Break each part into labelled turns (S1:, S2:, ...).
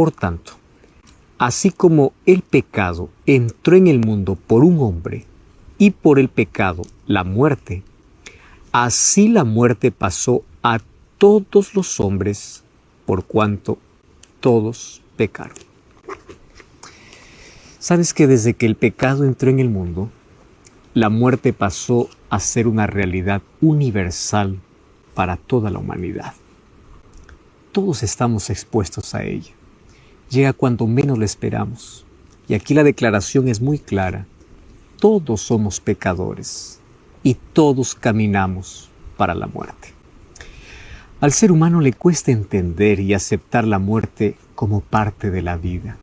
S1: Por tanto, así como el pecado entró en el mundo por un hombre y por el pecado la muerte, así la muerte pasó a todos los hombres por cuanto todos pecaron. ¿Sabes que desde que el pecado entró en el mundo, la muerte pasó a ser una realidad universal para toda la humanidad? Todos estamos expuestos a ella. Llega cuando menos lo esperamos. Y aquí la declaración es muy clara. Todos somos pecadores y todos caminamos para la muerte. Al ser humano le cuesta entender y aceptar la muerte como parte de la vida.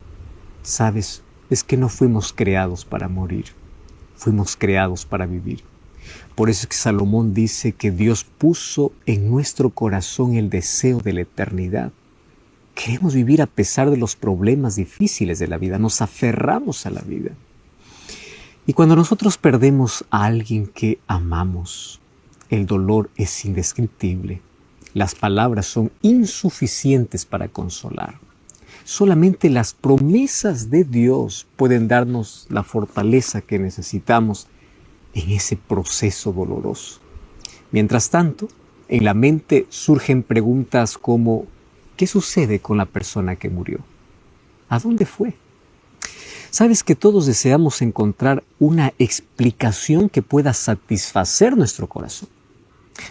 S1: ¿Sabes? Es que no fuimos creados para morir. Fuimos creados para vivir. Por eso es que Salomón dice que Dios puso en nuestro corazón el deseo de la eternidad. Queremos vivir a pesar de los problemas difíciles de la vida. Nos aferramos a la vida. Y cuando nosotros perdemos a alguien que amamos, el dolor es indescriptible. Las palabras son insuficientes para consolar. Solamente las promesas de Dios pueden darnos la fortaleza que necesitamos en ese proceso doloroso. Mientras tanto, en la mente surgen preguntas como ¿qué sucede con la persona que murió? ¿A dónde fue? Sabes que todos deseamos encontrar una explicación que pueda satisfacer nuestro corazón.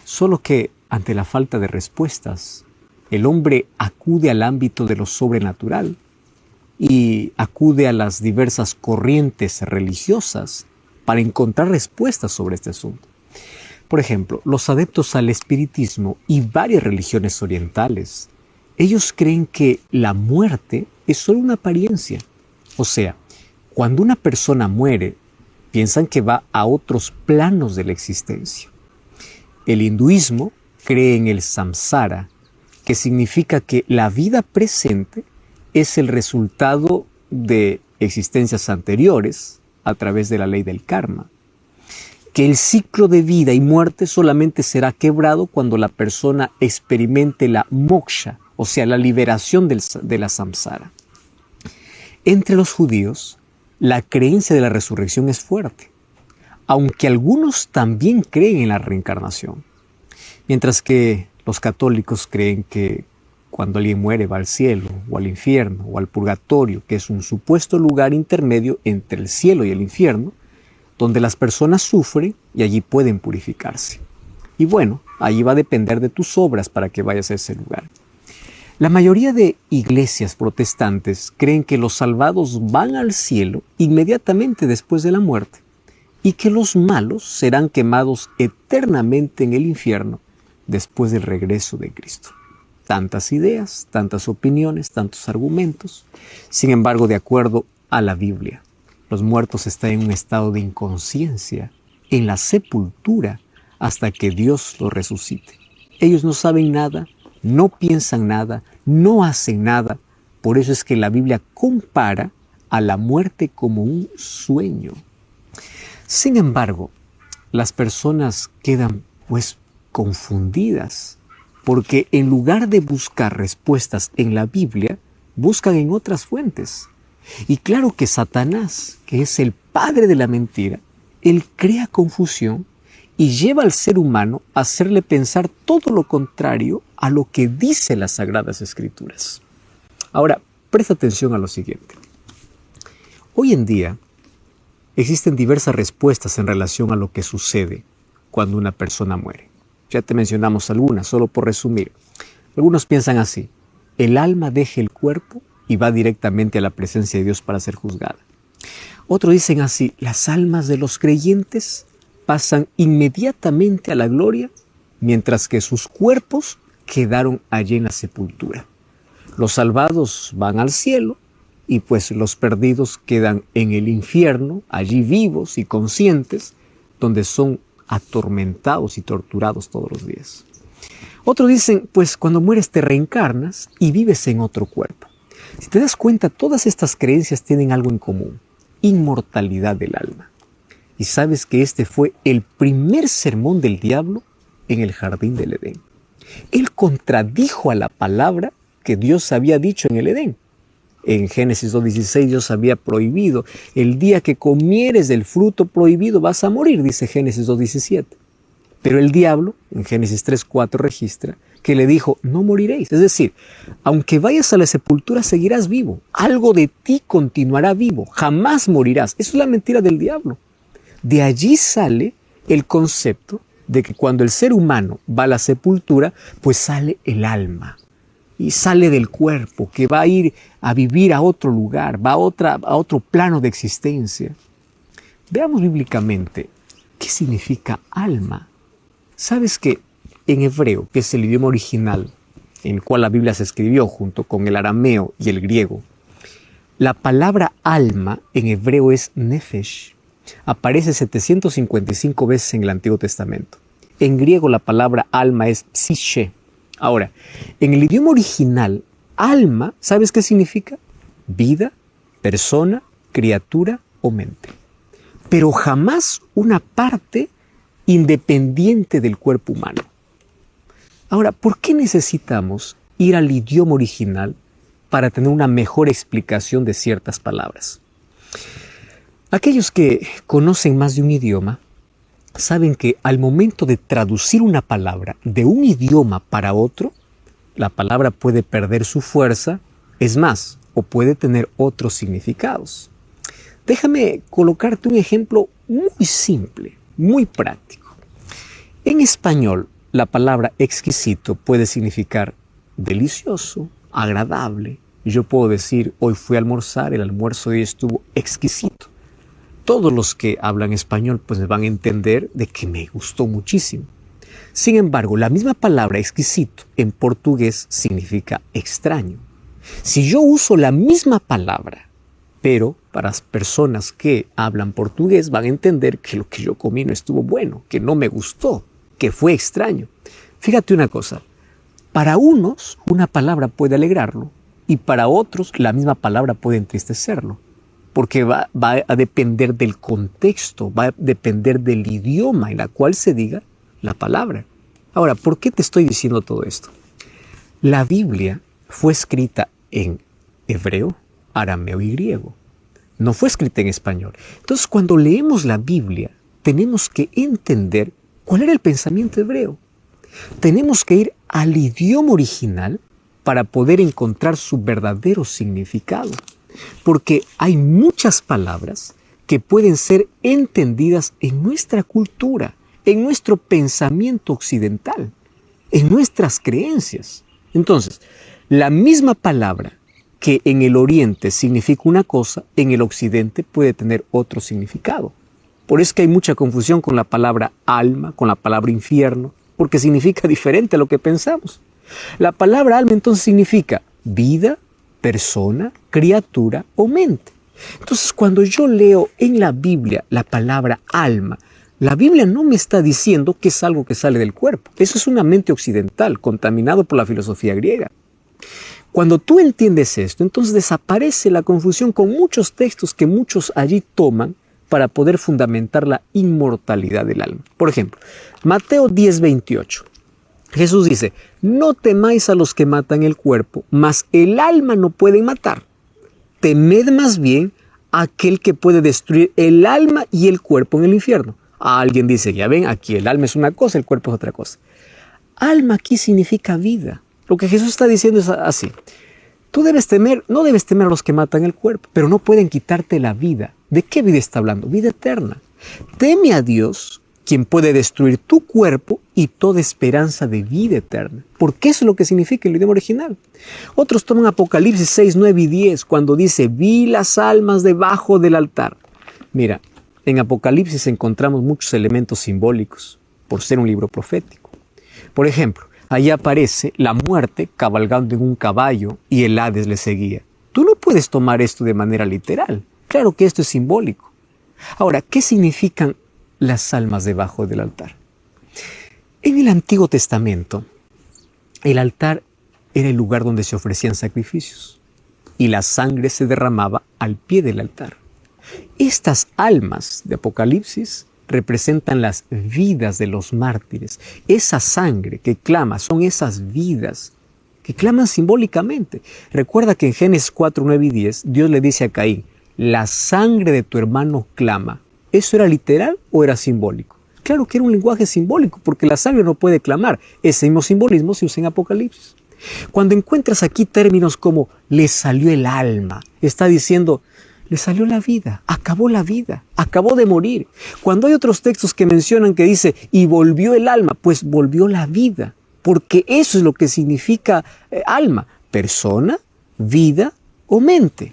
S1: Solo que ante la falta de respuestas, el hombre acude al ámbito de lo sobrenatural y acude a las diversas corrientes religiosas para encontrar respuestas sobre este asunto. Por ejemplo, los adeptos al espiritismo y varias religiones orientales, ellos creen que la muerte es solo una apariencia. O sea, cuando una persona muere, piensan que va a otros planos de la existencia. El hinduismo cree en el samsara, que significa que la vida presente es el resultado de existencias anteriores a través de la ley del karma. Que el ciclo de vida y muerte solamente será quebrado cuando la persona experimente la moksha, o sea, la liberación de la samsara. Entre los judíos, la creencia de la resurrección es fuerte, aunque algunos también creen en la reencarnación. Mientras que los católicos creen que cuando alguien muere va al cielo, o al infierno, o al purgatorio, que es un supuesto lugar intermedio entre el cielo y el infierno, donde las personas sufren y allí pueden purificarse. Y bueno, allí va a depender de tus obras para que vayas a ese lugar. La mayoría de iglesias protestantes creen que los salvados van al cielo inmediatamente después de la muerte y que los malos serán quemados eternamente en el infierno después del regreso de Cristo. Tantas ideas, tantas opiniones, tantos argumentos. Sin embargo, de acuerdo a la Biblia, los muertos están en un estado de inconsciencia, en la sepultura, hasta que Dios los resucite. Ellos no saben nada, no piensan nada, no hacen nada. Por eso es que la Biblia compara a la muerte como un sueño. Sin embargo, las personas quedan confundidas, porque en lugar de buscar respuestas en la Biblia, buscan en otras fuentes. Y claro que Satanás, que es el padre de la mentira, él crea confusión y lleva al ser humano a hacerle pensar todo lo contrario a lo que dicen las Sagradas Escrituras. Ahora, presta atención a lo siguiente. Hoy en día existen diversas respuestas en relación a lo que sucede cuando una persona muere. Ya te mencionamos algunas, solo por resumir. Algunos piensan así: el alma deja el cuerpo y va directamente a la presencia de Dios para ser juzgada. Otros dicen así: las almas de los creyentes pasan inmediatamente a la gloria, mientras que sus cuerpos quedaron allí en la sepultura. Los salvados van al cielo y pues los perdidos quedan en el infierno, allí vivos y conscientes, donde son atormentados y torturados todos los días. Otros dicen, pues cuando mueres te reencarnas y vives en otro cuerpo. Si te das cuenta, todas estas creencias tienen algo en común: inmortalidad del alma. Y sabes que este fue el primer sermón del diablo en el jardín del Edén. Él contradijo a la palabra que Dios había dicho en el Edén. En Génesis 2:16 Dios había prohibido: el día que comieres del fruto prohibido vas a morir, dice Génesis 2:17. Pero el diablo, en Génesis 3:4 registra que le dijo: no moriréis. Es decir, aunque vayas a la sepultura seguirás vivo. Algo de ti continuará vivo. Jamás morirás. Eso es la mentira del diablo. De allí sale el concepto de que cuando el ser humano va a la sepultura, pues sale el alma. Y sale del cuerpo, que va a ir a vivir a otro lugar, va a otro plano de existencia. Veamos bíblicamente qué significa alma. ¿Sabes que en hebreo, que es el idioma original en el cual la Biblia se escribió junto con el arameo y el griego, la palabra alma en hebreo es nefesh? Aparece 755 veces en el Antiguo Testamento. En griego la palabra alma es psiche. Ahora, en el idioma original, alma, ¿sabes qué significa? Vida, persona, criatura o mente. Pero jamás una parte independiente del cuerpo humano. Ahora, ¿por qué necesitamos ir al idioma original para tener una mejor explicación de ciertas palabras? Aquellos que conocen más de un idioma saben que al momento de traducir una palabra de un idioma para otro, la palabra puede perder su fuerza, es más, o puede tener otros significados. Déjame colocarte un ejemplo muy simple, muy práctico. En español, la palabra exquisito puede significar delicioso, agradable. Yo puedo decir: hoy fui a almorzar, el almuerzo de hoy estuvo exquisito. Todos los que hablan español pues me van a entender de que me gustó muchísimo. Sin embargo, la misma palabra exquisito en portugués significa extraño. Si yo uso la misma palabra, pero para las personas que hablan portugués van a entender que lo que yo comí no estuvo bueno, que no me gustó, que fue extraño. Fíjate una cosa, para unos una palabra puede alegrarlo y para otros la misma palabra puede entristecerlo. Porque va a depender del contexto, va a depender del idioma en el cual se diga la palabra. Ahora, ¿por qué te estoy diciendo todo esto? La Biblia fue escrita en hebreo, arameo y griego. No fue escrita en español. Entonces, cuando leemos la Biblia, tenemos que entender cuál era el pensamiento hebreo. Tenemos que ir al idioma original para poder encontrar su verdadero significado. Porque hay muchas palabras que pueden ser entendidas en nuestra cultura, en nuestro pensamiento occidental, en nuestras creencias. Entonces, la misma palabra que en el oriente significa una cosa, en el occidente puede tener otro significado. Por eso es que hay mucha confusión con la palabra alma, con la palabra infierno, porque significa diferente a lo que pensamos. La palabra alma entonces significa vida, persona, criatura o mente. Entonces, cuando yo leo en la Biblia la palabra alma, la Biblia no me está diciendo que es algo que sale del cuerpo. Eso es una mente occidental, contaminado por la filosofía griega. Cuando tú entiendes esto, entonces desaparece la confusión con muchos textos que muchos allí toman para poder fundamentar la inmortalidad del alma. Por ejemplo, Mateo 10:28. Jesús dice: no temáis a los que matan el cuerpo, mas el alma no pueden matar. Temed más bien a aquel que puede destruir el alma y el cuerpo en el infierno. Alguien dice: ya ven, aquí el alma es una cosa, el cuerpo es otra cosa. Alma aquí significa vida. Lo que Jesús está diciendo es así: tú no debes temer a los que matan el cuerpo, pero no pueden quitarte la vida. ¿De qué vida está hablando? Vida eterna. Teme a Dios, quien puede destruir tu cuerpo y toda esperanza de vida eterna. Porque eso es lo que significa el idioma original. Otros toman Apocalipsis 6, 9 y 10 cuando dice: vi las almas debajo del altar. Mira, en Apocalipsis encontramos muchos elementos simbólicos por ser un libro profético. Por ejemplo, allí aparece la muerte cabalgando en un caballo y el Hades le seguía. Tú no puedes tomar esto de manera literal. Claro que esto es simbólico. Ahora, ¿qué significan las almas debajo del altar? En el Antiguo Testamento, el altar era el lugar donde se ofrecían sacrificios y la sangre se derramaba al pie del altar. Estas almas de Apocalipsis representan las vidas de los mártires. Esa sangre que clama son esas vidas que claman simbólicamente. Recuerda que en Génesis 4, 9 y 10, Dios le dice a Caín, la sangre de tu hermano clama. ¿Eso era literal o era simbólico? Claro que era un lenguaje simbólico, porque la sangre no puede clamar. Ese mismo simbolismo se usa en Apocalipsis. Cuando encuentras aquí términos como le salió el alma, está diciendo, le salió la vida, acabó de morir. Cuando hay otros textos que mencionan que dice, y volvió el alma, pues volvió la vida, porque eso es lo que significa alma, persona, vida o mente.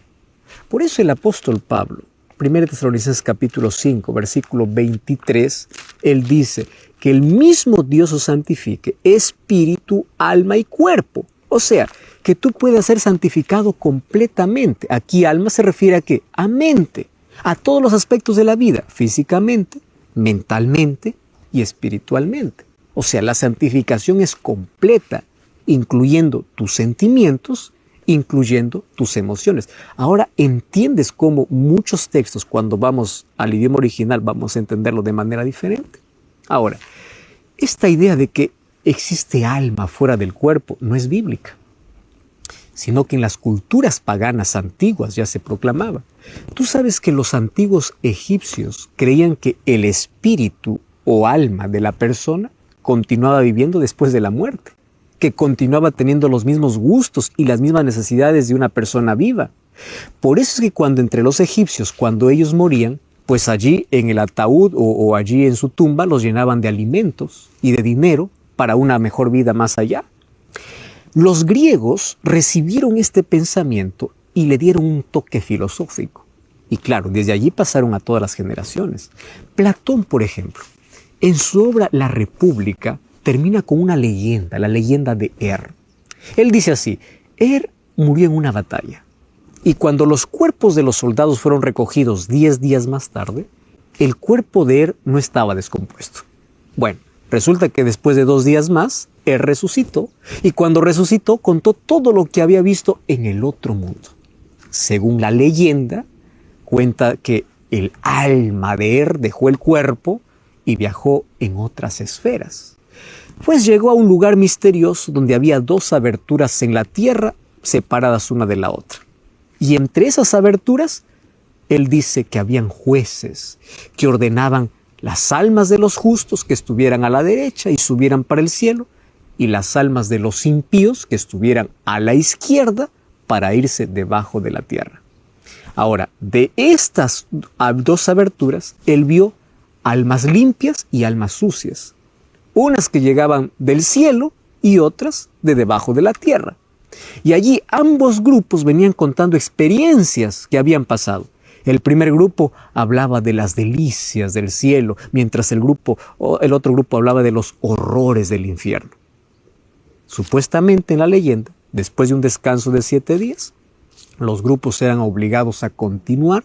S1: Por eso el apóstol Pablo, 1 Tesalonicenses capítulo 5, versículo 23, él dice que el mismo Dios os santifique, espíritu, alma y cuerpo. O sea, que tú puedas ser santificado completamente. Aquí alma se refiere a ¿qué? A mente, a todos los aspectos de la vida, físicamente, mentalmente y espiritualmente. O sea, la santificación es completa, incluyendo tus sentimientos, incluyendo tus emociones. Ahora entiendes cómo muchos textos, cuando vamos al idioma original, vamos a entenderlo de manera diferente. Ahora, esta idea de que existe alma fuera del cuerpo no es bíblica, sino que en las culturas paganas antiguas ya se proclamaba. Tú sabes que los antiguos egipcios creían que el espíritu o alma de la persona continuaba viviendo después de la muerte, que continuaba teniendo los mismos gustos y las mismas necesidades de una persona viva. Por eso es que cuando entre los egipcios, cuando ellos morían, pues allí en el ataúd o allí en su tumba los llenaban de alimentos y de dinero para una mejor vida más allá. Los griegos recibieron este pensamiento y le dieron un toque filosófico. Y claro, desde allí pasaron a todas las generaciones. Platón, por ejemplo, en su obra La República, termina con una leyenda, la leyenda de Él dice así, murió en una batalla. Y cuando los cuerpos de los soldados fueron recogidos 10 días más tarde, el cuerpo de no estaba descompuesto. Bueno, resulta que después de 2 días más, resucitó. Y cuando resucitó, contó todo lo que había visto en el otro mundo. Según la leyenda, cuenta que el alma de dejó el cuerpo y viajó en otras esferas. Pues llegó a un lugar misterioso donde había 2 aberturas en la tierra separadas una de la otra. Y entre esas aberturas, él dice que habían jueces que ordenaban las almas de los justos que estuvieran a la derecha y subieran para el cielo, y las almas de los impíos que estuvieran a la izquierda para irse debajo de la tierra. Ahora, de estas 2 aberturas, él vio almas limpias y almas sucias. Unas que llegaban del cielo y otras de debajo de la tierra. Y allí ambos grupos venían contando experiencias que habían pasado. El primer grupo hablaba de las delicias del cielo, mientras el otro grupo hablaba de los horrores del infierno. Supuestamente en la leyenda, después de un descanso de 7 días, los grupos eran obligados a continuar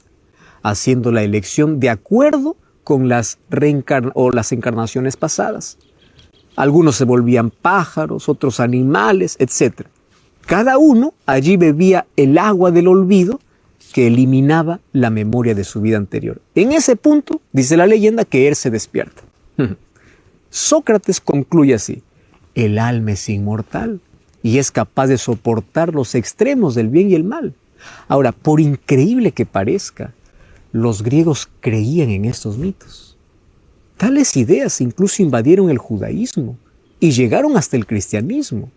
S1: haciendo la elección de acuerdo con las encarnaciones pasadas. Algunos se volvían pájaros, otros animales, etc. Cada uno allí bebía el agua del olvido que eliminaba la memoria de su vida anterior. En ese punto, dice la leyenda, que se despierta. Sócrates concluye así, el alma es inmortal y es capaz de soportar los extremos del bien y el mal. Ahora, por increíble que parezca, los griegos creían en estos mitos. Tales ideas incluso invadieron el judaísmo y llegaron hasta el cristianismo.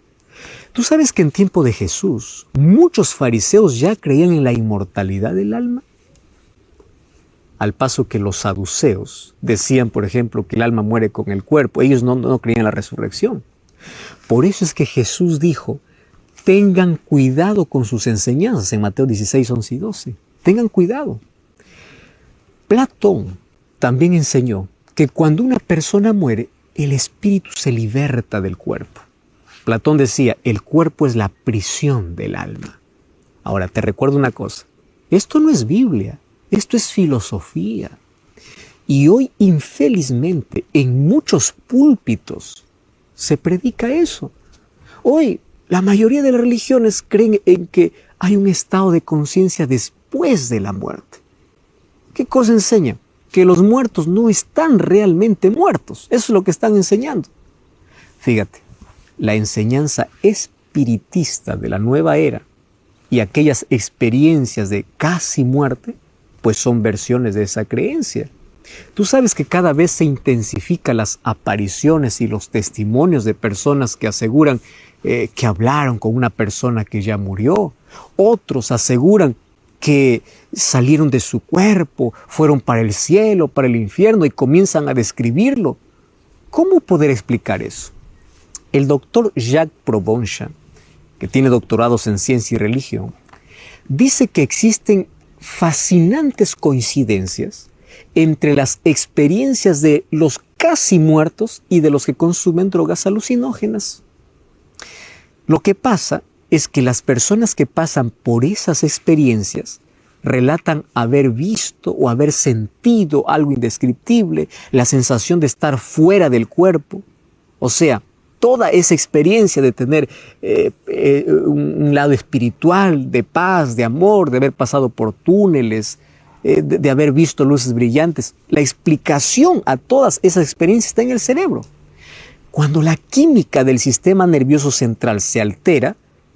S1: ¿Tú sabes que en tiempo de Jesús muchos fariseos ya creían en la inmortalidad del alma? Al paso que los saduceos decían, por ejemplo, que el alma muere con el cuerpo. Ellos no creían en la resurrección. Por eso es que Jesús dijo, tengan cuidado con sus enseñanzas en Mateo 16, 11 y 12. Tengan cuidado. Platón también enseñó que cuando una persona muere, el espíritu se liberta del cuerpo. Platón decía, el cuerpo es la prisión del alma. Ahora, te recuerdo una cosa. Esto no es Biblia, esto es filosofía. Y hoy, infelizmente, en muchos púlpitos se predica eso. Hoy, la mayoría de las religiones creen en que hay un estado de conciencia después de la muerte. ¿Qué cosa enseñan? Que los muertos no están realmente muertos. Eso es lo que están enseñando. Fíjate, la enseñanza espiritista de la nueva era y aquellas experiencias de casi muerte, pues son versiones de esa creencia. Tú sabes que cada vez se intensifican las apariciones y los testimonios de personas que aseguran que hablaron con una persona que ya murió. Otros aseguran que salieron de su cuerpo, fueron para el cielo, para el infierno y comienzan a describirlo. ¿Cómo poder explicar eso? El doctor Jacques Provenza, que tiene doctorados en ciencia y religión, dice que existen fascinantes coincidencias entre las experiencias de los casi muertos y de los que consumen drogas alucinógenas. Lo que pasa es que las personas que pasan por esas experiencias relatan haber visto o haber sentido algo indescriptible, la sensación de estar fuera del cuerpo. O sea, toda esa experiencia de tener un lado espiritual, de paz, de amor, de haber pasado por túneles, de haber visto luces brillantes. La explicación a todas esas experiencias está en el cerebro. Cuando la química del sistema nervioso central se altera,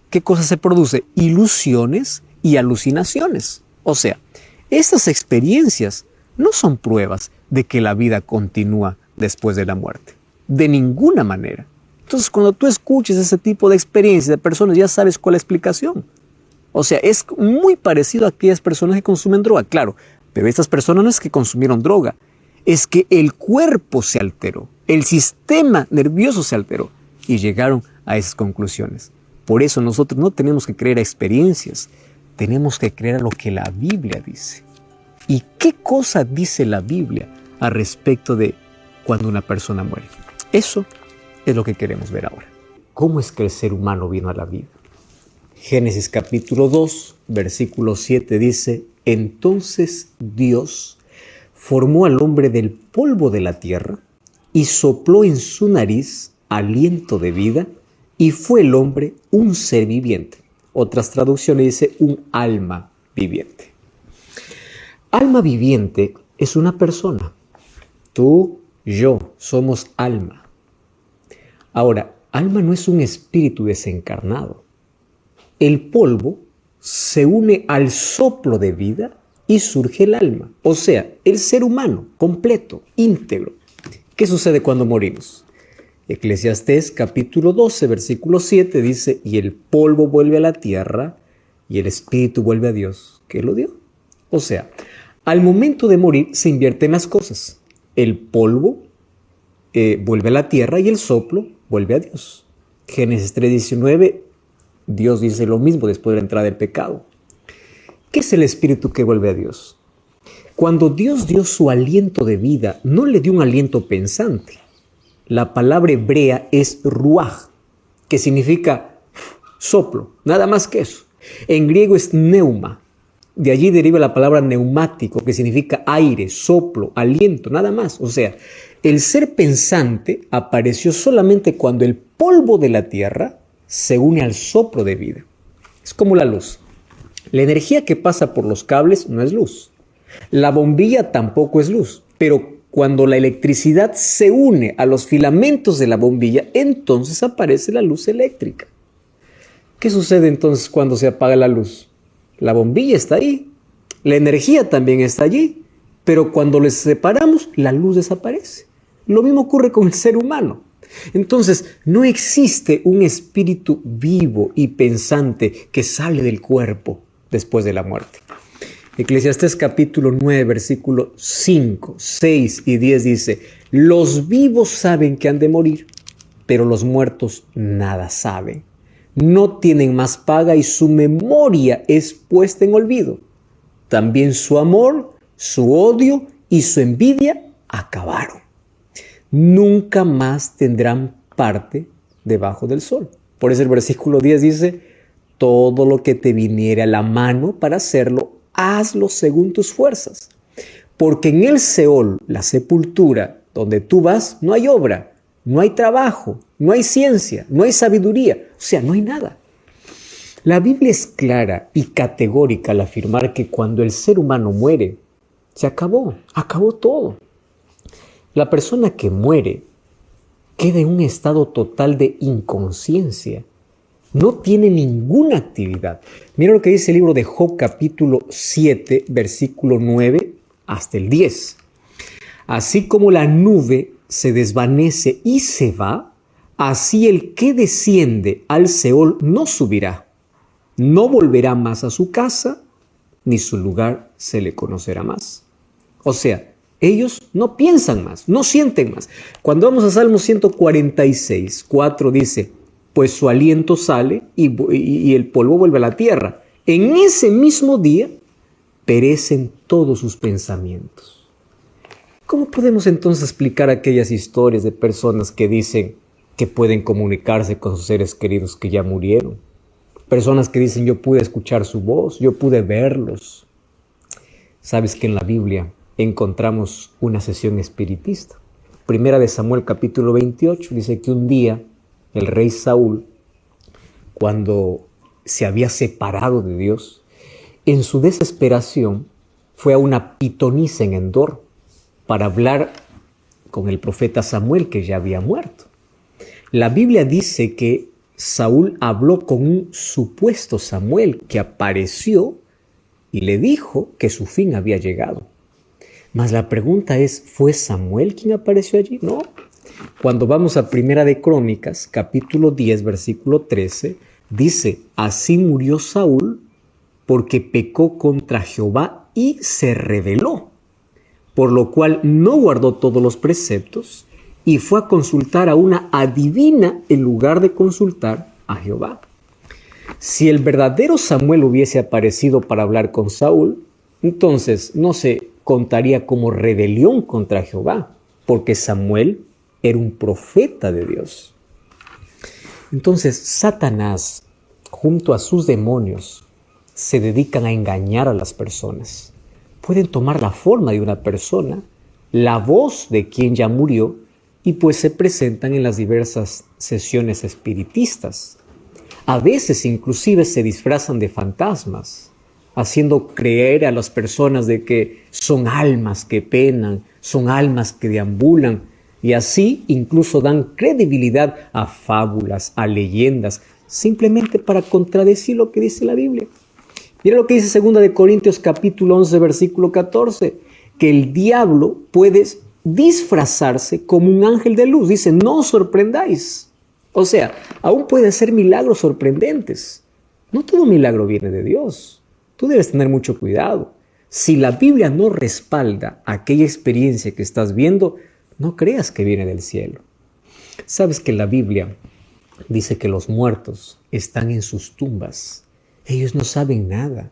S1: ¿qué cosa se produce? Ilusiones y alucinaciones. O sea, estas experiencias no son pruebas de que la vida continúa después de la muerte. De ninguna manera. Entonces, cuando tú escuches ese tipo de experiencias de personas, ya sabes cuál es la explicación. O sea, es muy parecido a aquellas personas que consumen droga, claro, pero estas personas no es que consumieron droga, es que el cuerpo se alteró, el sistema nervioso se alteró y llegaron a esas conclusiones. Por eso nosotros no tenemos que creer a experiencias, tenemos que creer a lo que la Biblia dice. ¿Y qué cosa dice la Biblia al respecto de cuando una persona muere? Eso es lo que queremos ver ahora. ¿Cómo es que el ser humano vino a la vida? Génesis capítulo 2, versículo 7 dice: Entonces Dios formó al hombre del polvo de la tierra y sopló en su nariz aliento de vida, y fue el hombre un ser viviente. Otras traducciones dice un alma viviente. Alma viviente es una persona. Tú, yo, somos alma. Ahora, alma no es un espíritu desencarnado. El polvo se une al soplo de vida y surge el alma. O sea, el ser humano completo, íntegro. ¿Qué sucede cuando morimos? Eclesiastés capítulo 12, versículo 7 dice: y el polvo vuelve a la tierra y el espíritu vuelve a Dios, que lo dio. O sea, al momento de morir se invierten las cosas. El polvo vuelve a la tierra y el soplo vuelve a Dios. Génesis 3:19, Dios dice lo mismo después de la entrada del pecado. ¿Qué es el espíritu que vuelve a Dios? Cuando Dios dio su aliento de vida, no le dio un aliento pensante. La palabra hebrea es ruaj, que significa soplo, nada más que eso. En griego es neuma. De allí deriva la palabra neumático, que significa aire, soplo, aliento, nada más. O sea, el ser pensante apareció solamente cuando el polvo de la tierra se une al soplo de vida. Es como la luz. La energía que pasa por los cables no es luz. La bombilla tampoco es luz, pero cuando la electricidad se une a los filamentos de la bombilla, entonces aparece la luz eléctrica. ¿Qué sucede entonces cuando se apaga la luz? La bombilla está ahí, la energía también está allí, pero cuando les separamos, la luz desaparece. Lo mismo ocurre con el ser humano. Entonces, no existe un espíritu vivo y pensante que sale del cuerpo después de la muerte. Eclesiastés capítulo 9, versículo 5, 6 y 10 dice: los vivos saben que han de morir, pero los muertos nada saben. No tienen más paga y su memoria es puesta en olvido. También su amor, su odio y su envidia acabaron. Nunca más tendrán parte debajo del sol. Por eso el versículo 10 dice: todo lo que te viniere a la mano para hacerlo, hazlo según tus fuerzas. Porque en el Seol, la sepultura, donde tú vas, no hay obra, no hay trabajo, no hay ciencia, no hay sabiduría, o sea, no hay nada. La Biblia es clara y categórica al afirmar que cuando el ser humano muere, se acabó todo. La persona que muere queda en un estado total de inconsciencia. No tiene ninguna actividad. Mira lo que dice el libro de Job capítulo 7, versículo 9 hasta el 10. Así como la nube se desvanece y se va, así el que desciende al Seol no subirá, no volverá más a su casa, ni su lugar se le conocerá más. O sea, ellos no piensan más, no sienten más. Cuando vamos a Salmo 146, 4 dice, pues su aliento sale y el polvo vuelve a la tierra. En ese mismo día perecen todos sus pensamientos. ¿Cómo podemos entonces explicar aquellas historias de personas que dicen que pueden comunicarse con sus seres queridos que ya murieron? Personas que dicen, yo pude escuchar su voz, yo pude verlos. ¿Sabes que en la Biblia encontramos una sesión espiritista? Primera de Samuel capítulo 28 dice que un día el rey Saúl, cuando se había separado de Dios, en su desesperación fue a una pitonisa en Endor para hablar con el profeta Samuel, que ya había muerto. La Biblia dice que Saúl habló con un supuesto Samuel que apareció y le dijo que su fin había llegado. Mas la pregunta es, ¿fue Samuel quien apareció allí? No. Cuando vamos a Primera de Crónicas, capítulo 10, versículo 13, dice, así murió Saúl porque pecó contra Jehová y se rebeló, por lo cual no guardó todos los preceptos y fue a consultar a una adivina en lugar de consultar a Jehová. Si el verdadero Samuel hubiese aparecido para hablar con Saúl, entonces no se contaría como rebelión contra Jehová, porque Samuel era un profeta de Dios. Entonces Satanás, junto a sus demonios, se dedican a engañar a las personas. Pueden tomar la forma de una persona, la voz de quien ya murió, y pues se presentan en las diversas sesiones espiritistas. A veces inclusive se disfrazan de fantasmas, haciendo creer a las personas de que son almas que penan, son almas que deambulan, y así incluso dan credibilidad a fábulas, a leyendas, simplemente para contradecir lo que dice la Biblia. Mira lo que dice 2 de Corintios capítulo 11, versículo 14, que el diablo puede disfrazarse como un ángel de luz. Dice, no os sorprendáis. O sea, aún puede hacer milagros sorprendentes. No todo milagro viene de Dios. Tú debes tener mucho cuidado. Si la Biblia no respalda aquella experiencia que estás viendo, no creas que viene del cielo. Sabes que la Biblia dice que los muertos están en sus tumbas. Ellos no saben nada.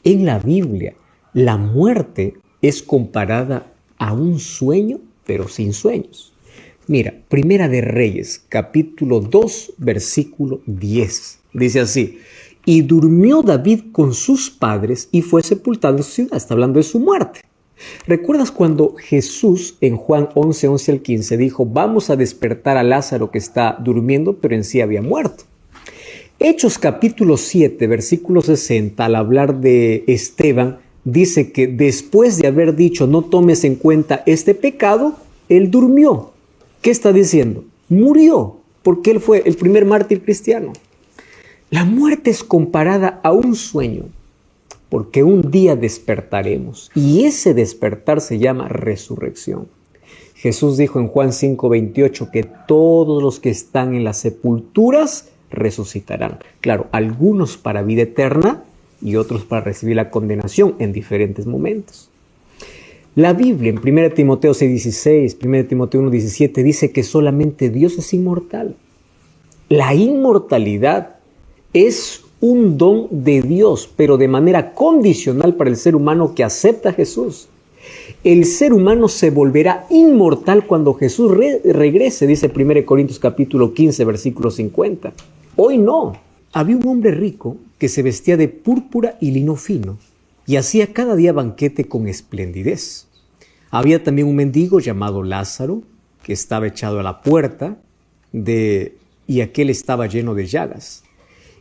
S1: En la Biblia, la muerte es comparada a un sueño, pero sin sueños. Mira, Primera de Reyes, capítulo 2, versículo 10. Dice así, y durmió David con sus padres y fue sepultado en su ciudad. Está hablando de su muerte. ¿Recuerdas cuando Jesús en Juan 11, 11 al 15 dijo, vamos a despertar a Lázaro que está durmiendo, pero en sí había muerto? Hechos capítulo 7, versículo 60, al hablar de Esteban, dice que después de haber dicho no tomes en cuenta este pecado, él durmió. ¿Qué está diciendo? Murió, porque él fue el primer mártir cristiano. La muerte es comparada a un sueño, porque un día despertaremos, y ese despertar se llama resurrección. Jesús dijo en Juan 5, 28 que todos los que están en las sepulturas resucitarán. Claro, algunos para vida eterna y otros para recibir la condenación en diferentes momentos. La Biblia en 1 Timoteo 6:16, 1 Timoteo 1:17 dice que solamente Dios es inmortal. La inmortalidad es un don de Dios, pero de manera condicional para el ser humano que acepta a Jesús. El ser humano se volverá inmortal cuando Jesús regrese, dice 1 Corintios capítulo 15, versículo 50. Hoy no. Había un hombre rico que se vestía de púrpura y lino fino y hacía cada día banquete con esplendidez. Había también un mendigo llamado Lázaro que estaba echado a la puerta y aquel estaba lleno de llagas.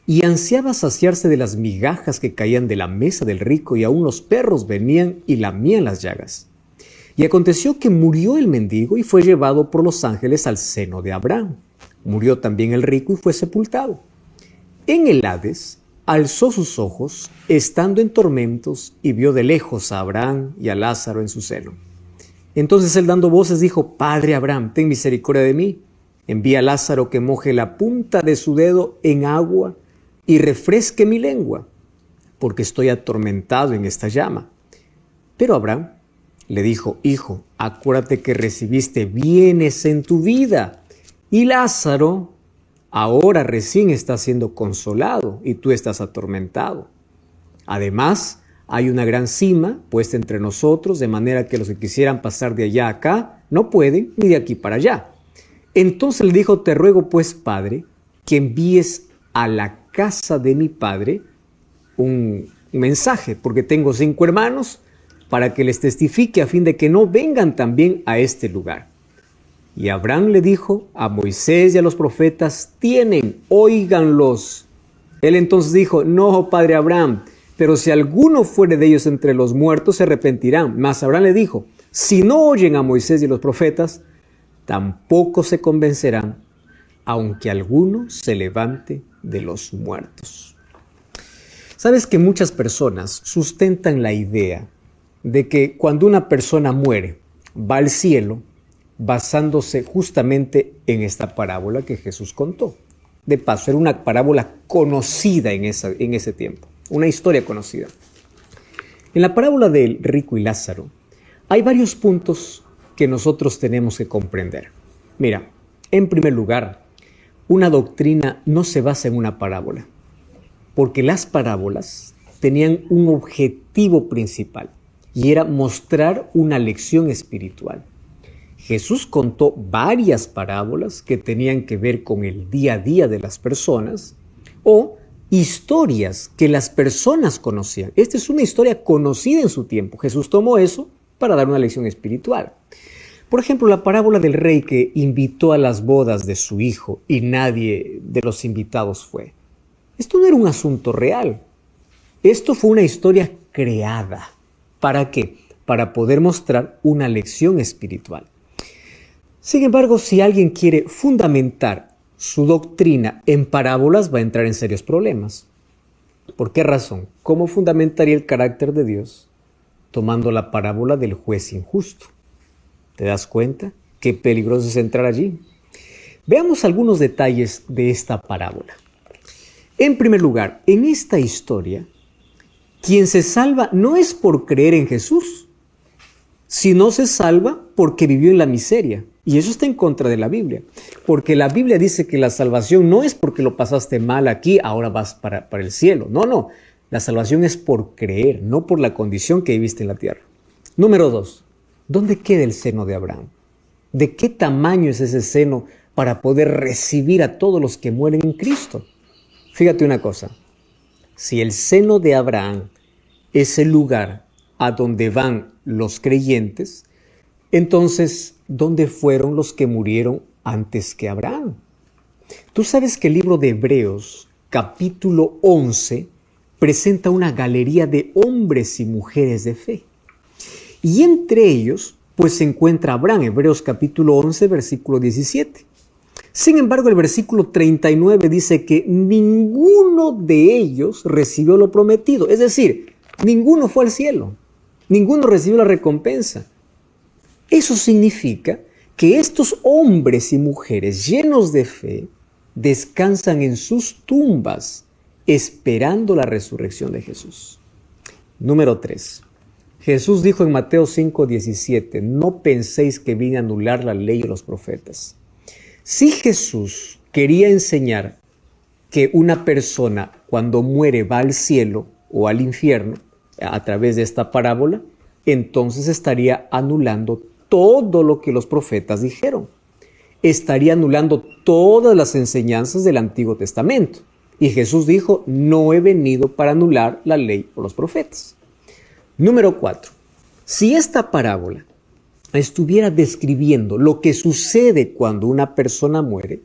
S1: Y ansiaba saciarse de las migajas que caían de la mesa del rico, y aún los perros venían y lamían las llagas. Y aconteció que murió el mendigo y fue llevado por los ángeles al seno de Abraham. Murió también el rico y fue sepultado. En el Hades alzó sus ojos, estando en tormentos, y vio de lejos a Abraham y a Lázaro en su seno. Entonces él, dando voces, dijo: Padre Abraham, ten misericordia de mí. Envía a Lázaro que moje la punta de su dedo en agua y refresque mi lengua, porque estoy atormentado en esta llama. Pero Abraham le dijo: Hijo, acuérdate que recibiste bienes en tu vida, y Lázaro ahora recién está siendo consolado, y tú estás atormentado. Además, hay una gran cima puesta entre nosotros, de manera que los que quisieran pasar de allá a acá no pueden, ni de aquí para allá. Entonces le dijo: Te ruego pues, Padre, que envíes a la casa de mi padre un mensaje, porque tengo 5 hermanos, para que les testifique, a fin de que no vengan también a este lugar. Y Abraham le dijo: A Moisés y a los profetas tienen, óiganlos. Él entonces dijo: No, padre Abraham, pero si alguno fuere de ellos entre los muertos, se arrepentirán. Mas Abraham le dijo: Si no oyen a Moisés y a los profetas, tampoco se convencerán, aunque alguno se levante de los muertos. Sabes que muchas personas sustentan la idea de que cuando una persona muere, va al cielo, basándose justamente en esta parábola que Jesús contó. De paso, era una parábola conocida en ese tiempo, una historia conocida. En la parábola del rico y Lázaro, hay varios puntos que nosotros tenemos que comprender. Mira, en primer lugar, una doctrina no se basa en una parábola, porque las parábolas tenían un objetivo principal, y era mostrar una lección espiritual. Jesús contó varias parábolas que tenían que ver con el día a día de las personas o historias que las personas conocían. Esta es una historia conocida en su tiempo. Jesús tomó eso para dar una lección espiritual. Por ejemplo, la parábola del rey que invitó a las bodas de su hijo y nadie de los invitados fue. Esto no era un asunto real. Esto fue una historia creada. ¿Para qué? Para poder mostrar una lección espiritual. Sin embargo, si alguien quiere fundamentar su doctrina en parábolas, va a entrar en serios problemas. ¿Por qué razón? ¿Cómo fundamentaría el carácter de Dios tomando la parábola del juez injusto? ¿Te das cuenta? Qué peligroso es entrar allí. Veamos algunos detalles de esta parábola. En primer lugar, en esta historia, quien se salva no es por creer en Jesús, sino se salva porque vivió en la miseria. Y eso está en contra de la Biblia, porque la Biblia dice que la salvación no es porque lo pasaste mal aquí, ahora vas para el cielo. No, la salvación es por creer, no por la condición que viviste en la tierra. Número 2, ¿dónde queda el seno de Abraham? ¿De qué tamaño es ese seno para poder recibir a todos los que mueren en Cristo? Fíjate una cosa, si el seno de Abraham es el lugar a donde van los creyentes, entonces, ¿dónde fueron los que murieron antes que Abraham? Tú sabes que el libro de Hebreos, capítulo 11, presenta una galería de hombres y mujeres de fe. Y entre ellos, pues se encuentra Abraham, Hebreos capítulo 11, versículo 17. Sin embargo, el versículo 39 dice que ninguno de ellos recibió lo prometido. Es decir, ninguno fue al cielo, ninguno recibió la recompensa. Eso significa que estos hombres y mujeres llenos de fe descansan en sus tumbas esperando la resurrección de Jesús. Número 3. Jesús dijo en Mateo 5:17, no penséis que vine a anular la ley o los profetas. Si Jesús quería enseñar que una persona cuando muere va al cielo o al infierno a través de esta parábola, entonces estaría anulando todo lo que los profetas dijeron. Estaría anulando todas las enseñanzas del Antiguo Testamento. Y Jesús dijo, no he venido para anular la ley o los profetas. Número 4. Si esta parábola estuviera describiendo lo que sucede cuando una persona muere,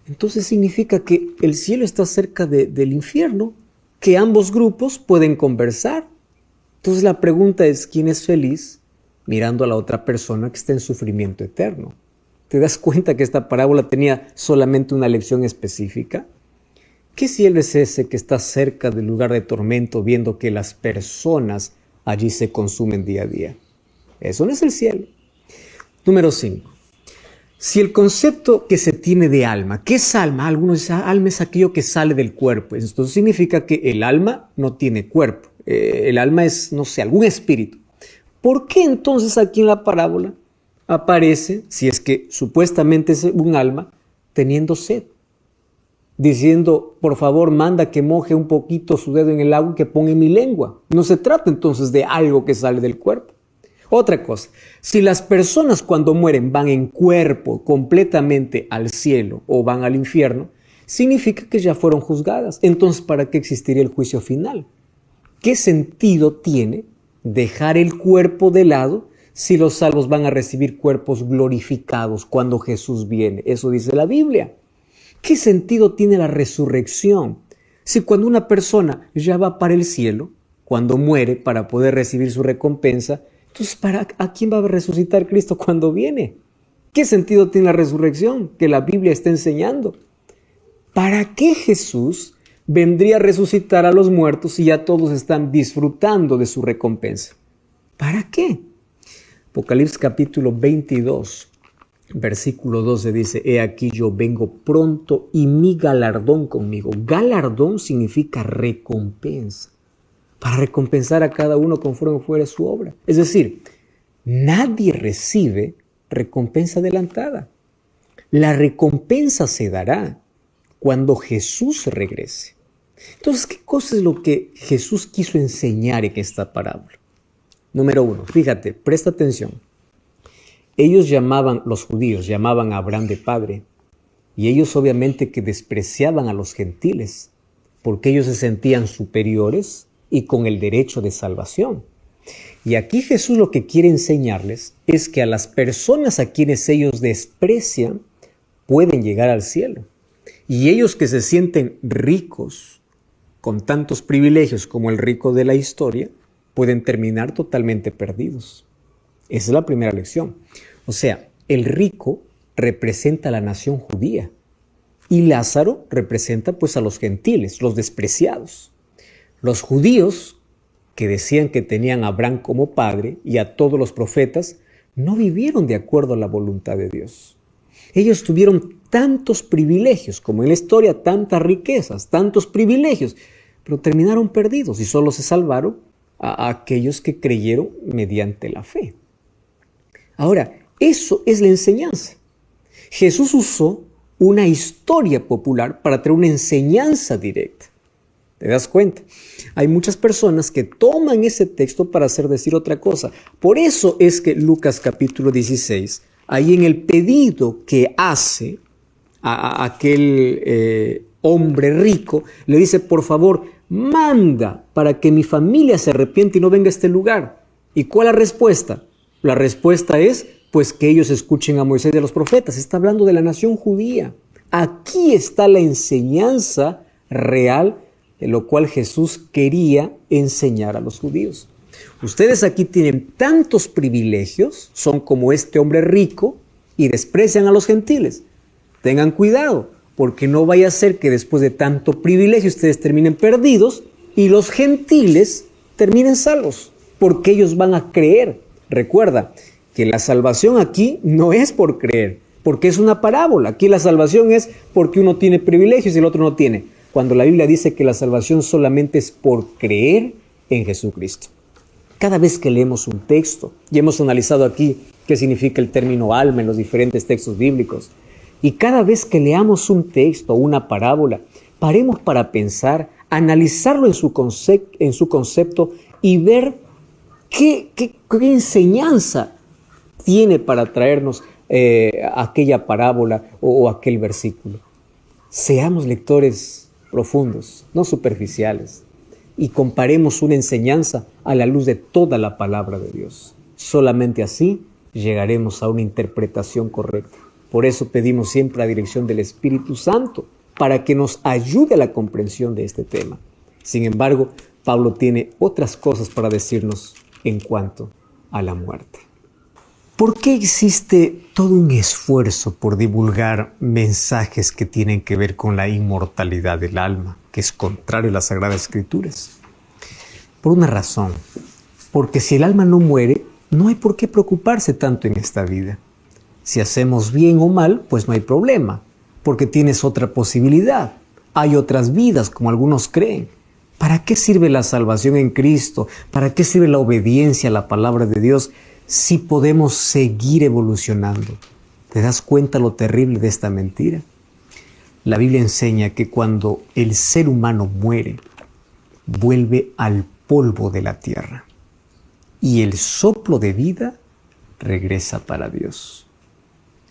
S1: entonces significa que el cielo está cerca del infierno, que ambos grupos pueden conversar. Entonces la pregunta es, ¿quién es feliz mirando a la otra persona que está en sufrimiento eterno? ¿Te das cuenta que esta parábola tenía solamente una lección específica? ¿Qué cielo es ese que está cerca del lugar de tormento, viendo que las personas allí se consumen día a día? Eso no es el cielo. Número 5. Si el concepto que se tiene de alma, ¿qué es alma? Algunos dicen, alma es aquello que sale del cuerpo. Esto significa que el alma no tiene cuerpo. El alma es, no sé, algún espíritu. ¿Por qué entonces aquí en la parábola aparece, si es que supuestamente es un alma, teniendo sed? Diciendo, por favor, manda que moje un poquito su dedo en el agua y que ponga en mi lengua. No se trata entonces de algo que sale del cuerpo. Otra cosa, si las personas cuando mueren van en cuerpo completamente al cielo o van al infierno, significa que ya fueron juzgadas. Entonces, ¿para qué existiría el juicio final? ¿Qué sentido tiene dejar el cuerpo de lado si los salvos van a recibir cuerpos glorificados cuando Jesús viene? Eso dice la Biblia. ¿Qué sentido tiene la resurrección? Si cuando una persona ya va para el cielo, cuando muere para poder recibir su recompensa, entonces ¿a quién va a resucitar Cristo cuando viene? ¿Qué sentido tiene la resurrección que la Biblia está enseñando? ¿Para qué Jesús vendría a resucitar a los muertos si ya todos están disfrutando de su recompensa? ¿Para qué? Apocalipsis capítulo 22. Versículo 12 dice, he aquí yo vengo pronto y mi galardón conmigo. Galardón significa recompensa, para recompensar a cada uno conforme fuere su obra. Es decir, nadie recibe recompensa adelantada. La recompensa se dará cuando Jesús regrese. Entonces, ¿qué cosa es lo que Jesús quiso enseñar en esta parábola? Número 1, fíjate, presta atención. Los judíos llamaban a Abraham de padre, y ellos obviamente que despreciaban a los gentiles, porque ellos se sentían superiores y con el derecho de salvación. Y aquí Jesús lo que quiere enseñarles es que a las personas a quienes ellos desprecian pueden llegar al cielo. Y ellos que se sienten ricos, con tantos privilegios como el rico de la historia, pueden terminar totalmente perdidos. Esa es la primera lección. O sea, el rico representa a la nación judía y Lázaro representa pues a los gentiles, los despreciados. Los judíos, que decían que tenían a Abraham como padre y a todos los profetas, no vivieron de acuerdo a la voluntad de Dios. Ellos tuvieron tantos privilegios, como en la historia, tantas riquezas, tantos privilegios, pero terminaron perdidos y solo se salvaron a aquellos que creyeron mediante la fe. Ahora, eso es la enseñanza. Jesús usó una historia popular para traer una enseñanza directa. ¿Te das cuenta? Hay muchas personas que toman ese texto para hacer decir otra cosa. Por eso es que Lucas capítulo 16, ahí en el pedido que hace a aquel hombre rico, le dice, por favor, manda para que mi familia se arrepiente y no venga a este lugar. ¿Y cuál es la respuesta? La respuesta es, pues que ellos escuchen a Moisés y a los profetas. Está hablando de la nación judía. Aquí está la enseñanza real de lo cual Jesús quería enseñar a los judíos. Ustedes aquí tienen tantos privilegios, son como este hombre rico y desprecian a los gentiles. Tengan cuidado, porque no vaya a ser que después de tanto privilegio ustedes terminen perdidos y los gentiles terminen salvos, porque ellos van a creer. Recuerda que la salvación aquí no es por creer, porque es una parábola. Aquí la salvación es porque uno tiene privilegios y el otro no tiene. Cuando la Biblia dice que la salvación solamente es por creer en Jesucristo. Cada vez que leemos un texto, y hemos analizado aquí qué significa el término alma en los diferentes textos bíblicos, y cada vez que leamos un texto o una parábola, paremos para pensar, analizarlo en su concepto y ver qué enseñanza tiene para traernos aquella parábola o aquel versículo. Seamos lectores profundos, no superficiales, y comparemos una enseñanza a la luz de toda la palabra de Dios. Solamente así llegaremos a una interpretación correcta. Por eso pedimos siempre la dirección del Espíritu Santo para que nos ayude a la comprensión de este tema. Sin embargo, Pablo tiene otras cosas para decirnos en cuanto a la muerte. ¿Por qué existe todo un esfuerzo por divulgar mensajes que tienen que ver con la inmortalidad del alma, que es contrario a las Sagradas Escrituras? Por una razón, porque si el alma no muere, no hay por qué preocuparse tanto en esta vida. Si hacemos bien o mal, pues no hay problema, porque tienes otra posibilidad. Hay otras vidas, como algunos creen. ¿Para qué sirve la salvación en Cristo? ¿Para qué sirve la obediencia a la palabra de Dios si podemos seguir evolucionando? ¿Te das cuenta lo terrible de esta mentira? La Biblia enseña que cuando el ser humano muere, vuelve al polvo de la tierra y el soplo de vida regresa para Dios.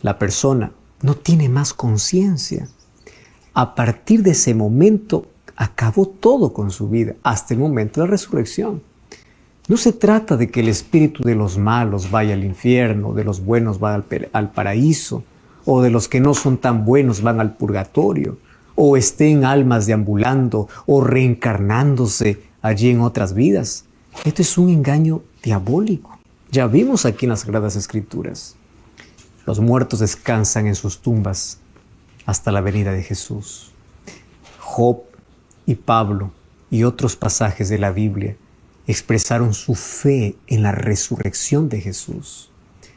S1: La persona no tiene más conciencia. A partir de ese momento acabó todo con su vida, hasta el momento de la resurrección. No se trata de que el espíritu de los malos vaya al infierno, de los buenos va al paraíso, o de los que no son tan buenos van al purgatorio, o estén almas deambulando o reencarnándose allí en otras vidas. Esto es un engaño diabólico. Ya vimos aquí en las Sagradas Escrituras. Los muertos descansan en sus tumbas hasta la venida de Jesús. Job y Pablo y otros pasajes de la Biblia expresaron su fe en la resurrección de Jesús.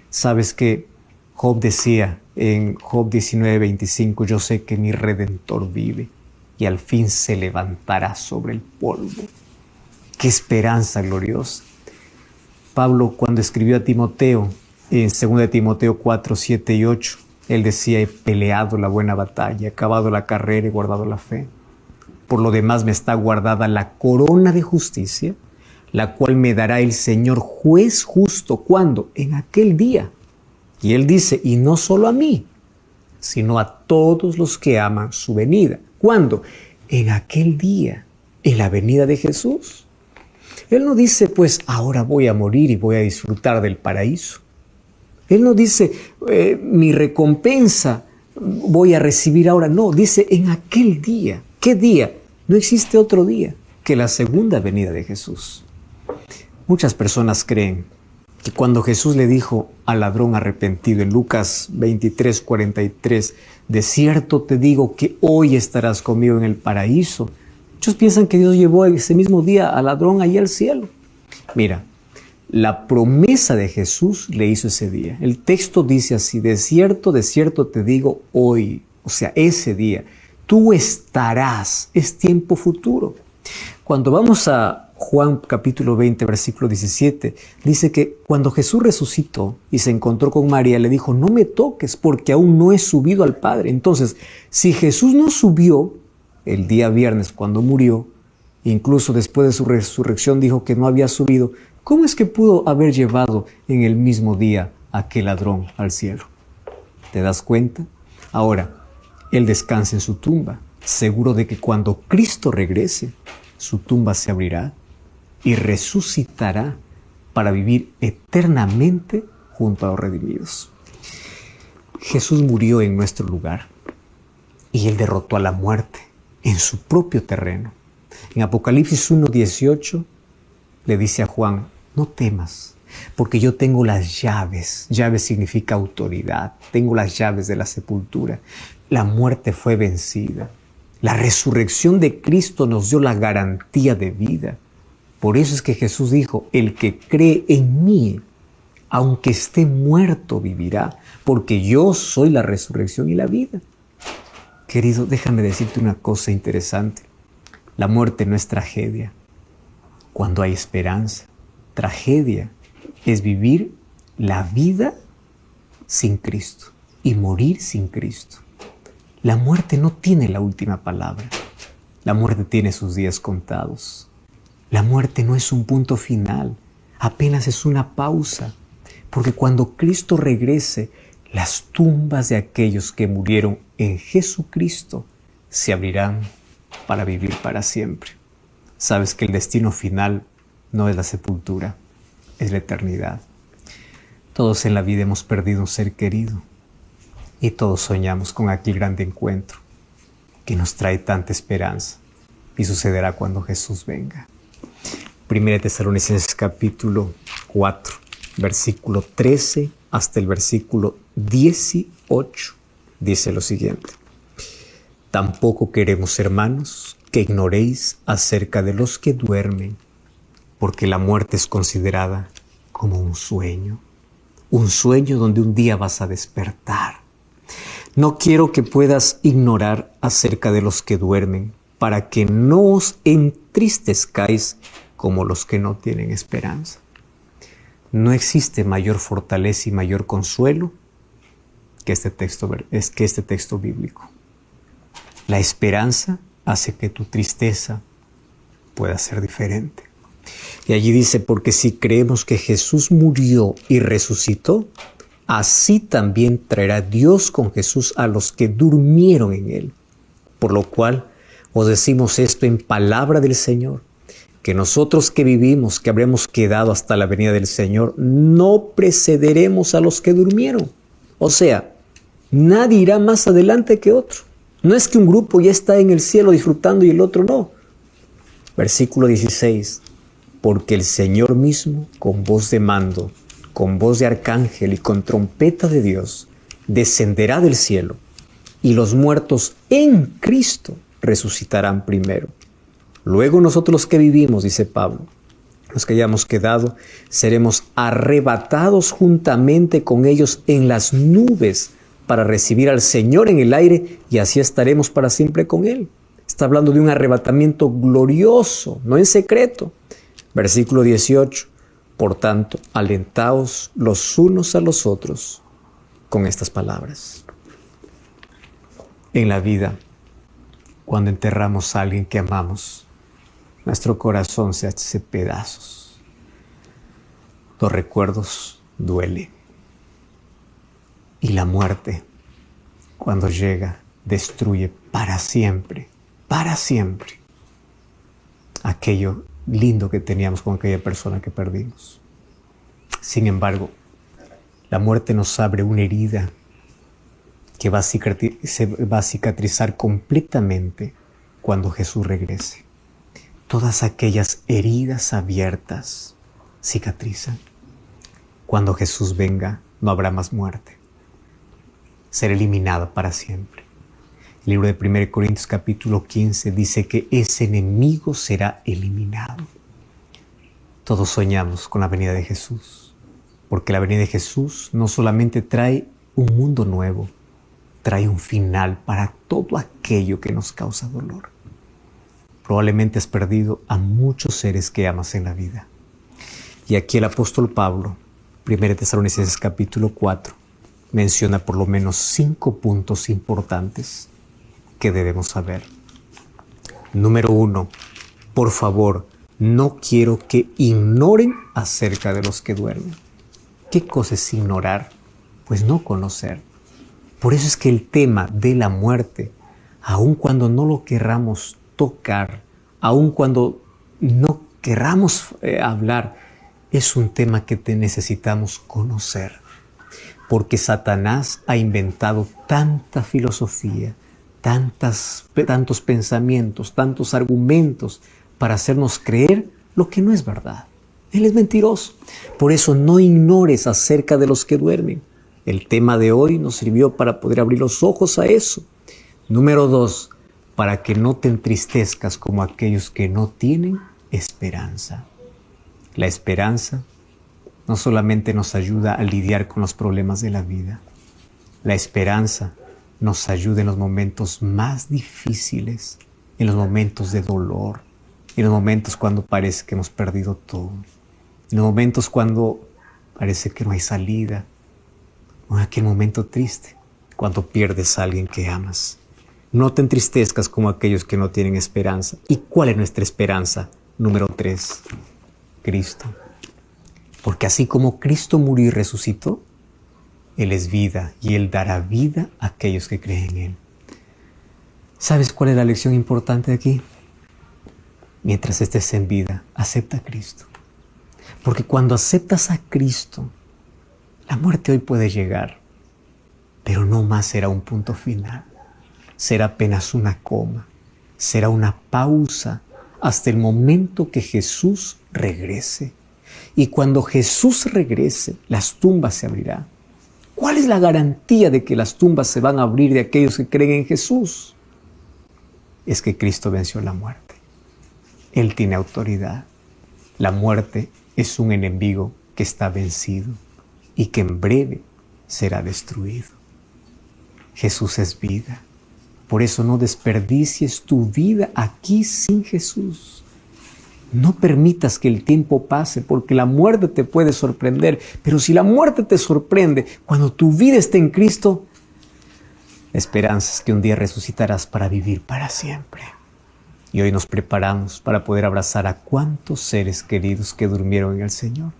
S1: ¿Sabes qué? Job decía en Job 19:25, yo sé que mi Redentor vive y al fin se levantará sobre el polvo. ¡Qué esperanza gloriosa! Pablo, cuando escribió a Timoteo, en 2 Timoteo 4, 7 y 8, él decía, he peleado la buena batalla, he acabado la carrera y guardado la fe. Por lo demás me está guardada la corona de justicia, la cual me dará el Señor juez justo. ¿Cuándo? En aquel día. Y él dice, y no solo a mí, sino a todos los que aman su venida. ¿Cuándo? En aquel día, en la venida de Jesús. Él no dice, pues ahora voy a morir y voy a disfrutar del paraíso. Él no dice, mi recompensa voy a recibir ahora. No, dice en aquel día. ¿Qué día? No existe otro día que la segunda venida de Jesús. Muchas personas creen que cuando Jesús le dijo al ladrón arrepentido en Lucas 23, 43, de cierto te digo que hoy estarás conmigo en el paraíso, muchos piensan que Dios llevó ese mismo día al ladrón allí al cielo. Mira, la promesa de Jesús le hizo ese día. El texto dice así, de cierto te digo hoy, o sea, ese día, tú estarás, es tiempo futuro. Cuando vamos a Juan capítulo 20, versículo 17, dice que cuando Jesús resucitó y se encontró con María, le dijo, no me toques porque aún no he subido al Padre. Entonces, si Jesús no subió el día viernes cuando murió, incluso después de su resurrección dijo que no había subido, ¿cómo es que pudo haber llevado en el mismo día a aquel ladrón al cielo? ¿Te das cuenta? Ahora, él descansa en su tumba, seguro de que cuando Cristo regrese, su tumba se abrirá y resucitará para vivir eternamente junto a los redimidos. Jesús murió en nuestro lugar y Él derrotó a la muerte en su propio terreno. En Apocalipsis 1:18 le dice a Juan, no temas, porque yo tengo las llaves. Llaves significa autoridad. Tengo las llaves de la sepultura. La muerte fue vencida. La resurrección de Cristo nos dio la garantía de vida. Por eso es que Jesús dijo, el que cree en mí, aunque esté muerto, vivirá, porque yo soy la resurrección y la vida. Querido, déjame decirte una cosa interesante. La muerte no es tragedia cuando hay esperanza. Tragedia es vivir la vida sin Cristo y morir sin Cristo. La muerte no tiene la última palabra. La muerte tiene sus días contados. La muerte no es un punto final, apenas es una pausa, porque cuando Cristo regrese, las tumbas de aquellos que murieron en Jesucristo se abrirán para vivir para siempre. Sabes que el destino final no es la sepultura, es la eternidad. Todos en la vida hemos perdido un ser querido y todos soñamos con aquel grande encuentro que nos trae tanta esperanza y sucederá cuando Jesús venga. 1 Tesalonicenses capítulo 4, versículo 13 hasta el versículo 18 dice lo siguiente: tampoco queremos, hermanos, que ignoréis acerca de los que duermen, porque la muerte es considerada como un sueño donde un día vas a despertar. No quiero que puedas ignorar acerca de los que duermen, para que no os entristezcáis como los que no tienen esperanza. No existe mayor fortaleza y mayor consuelo que este texto bíblico. La esperanza hace que tu tristeza pueda ser diferente. Y allí dice: porque si creemos que Jesús murió y resucitó, así también traerá Dios con Jesús a los que durmieron en él. Por lo cual os decimos esto en palabra del Señor, que nosotros que vivimos, que habremos quedado hasta la venida del Señor, no precederemos a los que durmieron. O sea, nadie irá más adelante que otro. No es que un grupo ya está en el cielo disfrutando y el otro no. Versículo 16. Porque el Señor mismo, con voz de mando, con voz de arcángel y con trompeta de Dios, descenderá del cielo, y los muertos en Cristo resucitarán primero. Luego nosotros que vivimos, dice Pablo, los que hayamos quedado, seremos arrebatados juntamente con ellos en las nubes para recibir al Señor en el aire, y así estaremos para siempre con Él. Está hablando de un arrebatamiento glorioso, no en secreto. Versículo 18. Por tanto, alentaos los unos a los otros con estas palabras. En la vida, cuando enterramos a alguien que amamos, nuestro corazón se hace pedazos. Los recuerdos duelen. Y la muerte, cuando llega, destruye para siempre aquello lindo que teníamos con aquella persona que perdimos. Sin embargo, la muerte nos abre una herida que se va a cicatrizar completamente cuando Jesús regrese. Todas aquellas heridas abiertas cicatrizan. Cuando Jesús venga, no habrá más muerte. Será eliminada para siempre. El libro de 1 Corintios capítulo 15 dice que ese enemigo será eliminado. Todos soñamos con la venida de Jesús, porque la venida de Jesús no solamente trae un mundo nuevo, trae un final para todo aquello que nos causa dolor. Probablemente has perdido a muchos seres que amas en la vida. Y aquí el apóstol Pablo, 1 Tesalonicenses capítulo 4, menciona por lo menos 5 puntos importantes que debemos saber. Número 1, por favor, no quiero que ignoren acerca de los que duermen. ¿Qué cosa es ignorar? Pues no conocer. Por eso es que el tema de la muerte, aun cuando no lo querramos tocar, aun cuando no querramos hablar, es un tema que necesitamos conocer. Porque Satanás ha inventado tanta filosofía, tantos pensamientos, tantos argumentos para hacernos creer lo que no es verdad. Él es mentiroso. Por eso no ignores acerca de los que duermen. El tema de hoy nos sirvió para poder abrir los ojos a eso. Número 2, para que no te entristezcas como aquellos que no tienen esperanza. La esperanza no solamente nos ayuda a lidiar con los problemas de la vida. La esperanza nos ayuda en los momentos más difíciles, en los momentos de dolor, en los momentos cuando parece que hemos perdido todo, en los momentos cuando parece que no hay salida, o en aquel momento triste, cuando pierdes a alguien que amas. No te entristezcas como aquellos que no tienen esperanza. ¿Y cuál es nuestra esperanza? Número 3, Cristo. Porque así como Cristo murió y resucitó, Él es vida y Él dará vida a aquellos que creen en Él. ¿Sabes cuál es la lección importante aquí? Mientras estés en vida, acepta a Cristo. Porque cuando aceptas a Cristo, la muerte hoy puede llegar, pero no más será un punto final. Será apenas una coma, será una pausa hasta el momento que Jesús regrese. Y cuando Jesús regrese, las tumbas se abrirán. ¿Cuál es la garantía de que las tumbas se van a abrir de aquellos que creen en Jesús? Es que Cristo venció la muerte. Él tiene autoridad. La muerte es un enemigo que está vencido y que en breve será destruido. Jesús es vida. Por eso no desperdicies tu vida aquí sin Jesús. No permitas que el tiempo pase, porque la muerte te puede sorprender. Pero si la muerte te sorprende, cuando tu vida esté en Cristo, la esperanza es que un día resucitarás para vivir para siempre. Y hoy nos preparamos para poder abrazar a cuantos seres queridos que durmieron en el Señor.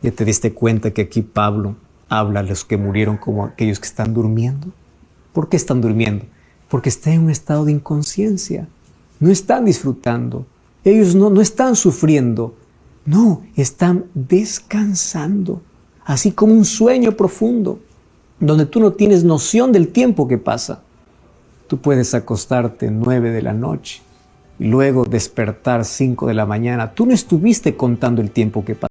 S1: ¿Ya te diste cuenta que aquí Pablo habla a los que murieron como aquellos que están durmiendo? ¿Por qué están durmiendo? Porque están en un estado de inconsciencia. No están disfrutando. Ellos no están sufriendo. No, están descansando. Así como un sueño profundo, donde tú no tienes noción del tiempo que pasa. Tú puedes acostarte 9 de la noche y luego despertar 5 de la mañana. Tú no estuviste contando el tiempo que pasó.